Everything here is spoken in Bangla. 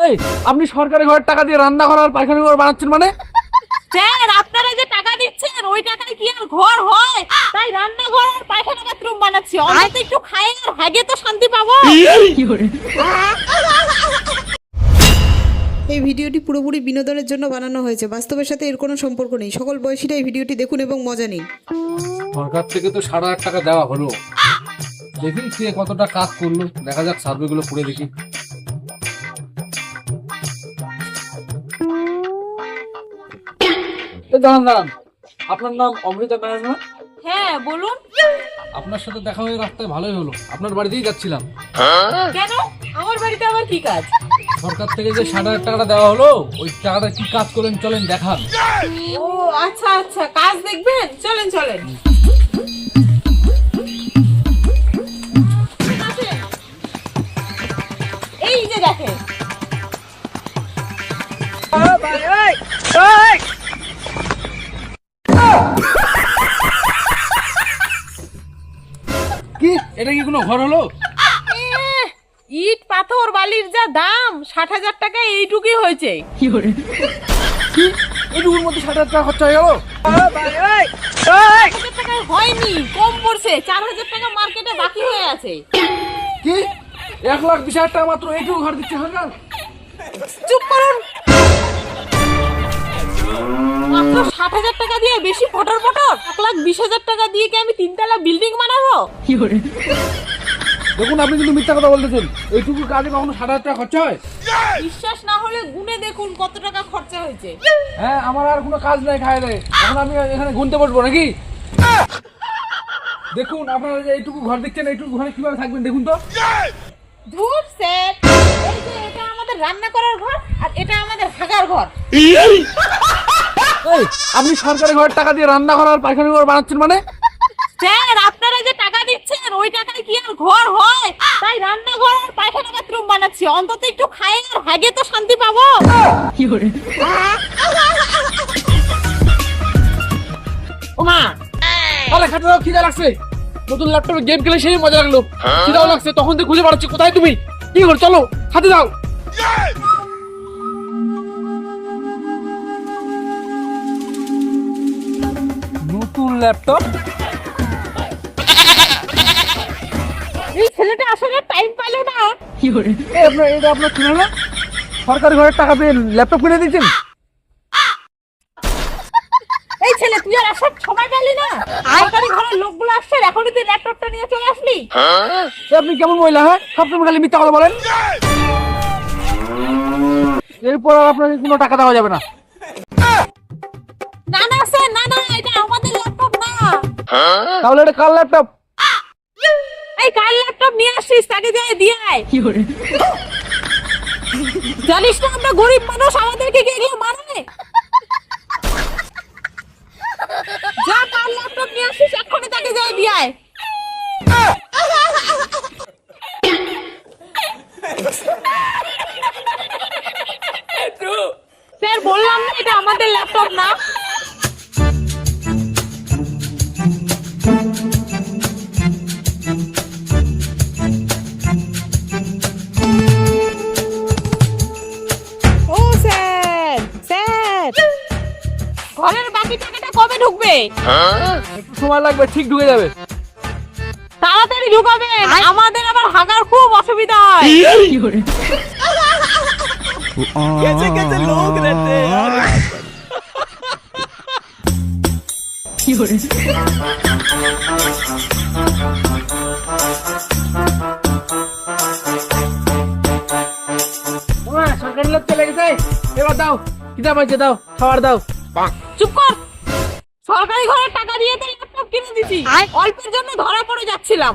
এই আপনি সরকারি ঘরের টাকা দিয়ে রান্না ঘর আর পায়খানা ঘর বানাচ্ছেন মানে? স্যার আপনারা যে টাকা দিচ্ছেন ওই টাকায় কি আর ঘর হয়? তাই রান্নাঘর আর পায়খানা বাথরুম বানাচ্ছি, অন্তত একটু খাই আর হাগে তো শান্তি পাবো। এই ভিডিওটি পুরোপুরি বিনোদনের জন্য বানানো হয়েছে, বাস্তবের সাথে এর কোনো সম্পর্ক নেই। সকল বয়সীরা এই ভিডিওটি দেখুন এবং মজা নিন। সরকার থেকে তো 7,500 টাকা দেওয়া হলো, দেখি কে কতটা কাজ করলো, দেখা যাক সার্ভে গুলো করে দেখি। দাঁড়ান দাঁড়ান, আপনার নাম অমৃতা ম্যানেজ না? হ্যাঁ বলুন। আপনার সাথে দেখা হয়ে রাস্তায় ভালোই হলো, আপনার বাড়িতেই যাচ্ছিলাম। কেন? আমার বাড়িতে আবার কি কাজ? সরকার থেকে যে 7,500 টাকাটা দেওয়া হলো, ওই টাকাটা কি কাজ করলেন চলেন দেখান। ও আচ্ছা আচ্ছা, কাজ দেখবেন, চলেন চলেন। এই যে দেখেন, কি এটা কি কোনো ঘর হলো? ইট পাথর বালির যা দাম, 60,000 টাকা এইটুকুই হয়েছে। এইটুকুর মধ্যে 7,500 টাকা খরচা হয়ে গেল? 60,000 টাকায় হয়নি, কম পড়ছে। 4,000 টাকা মার্কেটে বাকি হয়ে আছে। কি 1,20,000 টাকা মাত্র এইটুকু ঘর দিচ্ছে সরকার? চুপ করুন। মাত্র 60,000 টাকা দিয়ে বেশি পটর পটর? 1,20,000 টাকা দিয়ে কি আমি 3 তলা বিল্ডিং বানাবো? দেখুন আপনি কিন্তু মিথ্যা কথা বলতেছেন, এইটুকু কাজে কখনো 7,500 টাকা খরচা হয়? বিশ্বাস না হলে গুনে দেখুন কত টাকা খরচা হয়েছে। হ্যাঁ, আমার আর কোনো কাজ নাই খায় নাই, এখন আমি এখানে গুনতে বসবো নাকি? দেখুন আপনারা যে এইটুকু ঘর দেখছেন, এইটুকু ঘরে কিভাবে থাকবেন দেখুন তো। ধুর স্যার, এই যে এটা আমাদের রান্না করার ঘর আর এটা আমাদের হাগার ঘর। এই আপনি সরকারি ঘরের টাকা দিয়ে রান্না ঘর আর পায়খানা ঘর বানাচ্ছেন মানে? স্যার আপনারা যে টাকা দিচ্ছেন ওই টাকায় কি আর ঘর হয়? তাই রান্নাঘর আর পায়খানা বাথরুম বানাচ্ছি, অন্তত একটু খাই আর হাগে তো শান্তি পাবো। ওমা আরে খাতে দাও, খিদা লাগছে। নতুন ল্যাপটপে গেম খেলে সেই মজা লাগলো, খিদাও লাগছে, তখন থেকে খুঁজে বেড়াচ্ছি কোথায় তুমি। কি করে চলো খাতে দাও। নতুন ল্যাপটপ? এই ছেলেটা আসলে টাইম পাইলো না। আপনার এটা আপনার কিনে না? সরকারি ঘরের টাকা দিয়ে ল্যাপটপ কিনে দিচ্ছেন? এই ছেলে তুই আর আসার সময় পেলি না? সরকারি ঘরের লোকগুলো আসছে, এখনই তুই ল্যাপটপটা নিয়ে চলে আসলি। আপনি কেমন মহিলা, হ্যাঁ? সবসময় খালি মিথ্যা কথা বলেন। এরপর আর আপনাকে কোনো টাকা দেওয়া যাবে না। না না স্যার, না না, এটা আমাদের ল্যাপটপ না। তাহলে এটা কার ল্যাপটপ? এই কার ল্যাপটপ নিয়ে আসছিস, তাকে দিয়ে দিয়ে আয়। জানিস না আমরা গরিব মানুষ, আমাদেরকে কি এগুলো মানায়? যা কার ল্যাপটপ নিয়ে আসছিস এক্ষুনি তাকে দিয়ে দিয়ে আয়। স্যার বললাম না এটা আমাদের ল্যাপটপ না। ও স্যার, স্যার ঘরের বাকি টাকাটা কবে ঢুকবে? একটু সময় লাগবে, ঠিক ঢুকে যাবে। তাড়াতাড়ি ঢুকাবেন, আমাদের আবার হাগার খুব অসুবিধা হয়। कैसे कैसे लोग रहते हैं यार। সরকারি লোক চলে গেছে, এবার দাও কিনা পাইছে, দাও খাবার দাও। চুপ কর। সরকারি ঘরের টাকা দিয়ে তো ল্যাপটপ কিনে দিছি, অল্পের জন্য ধরা পড়ে যাচ্ছিলাম।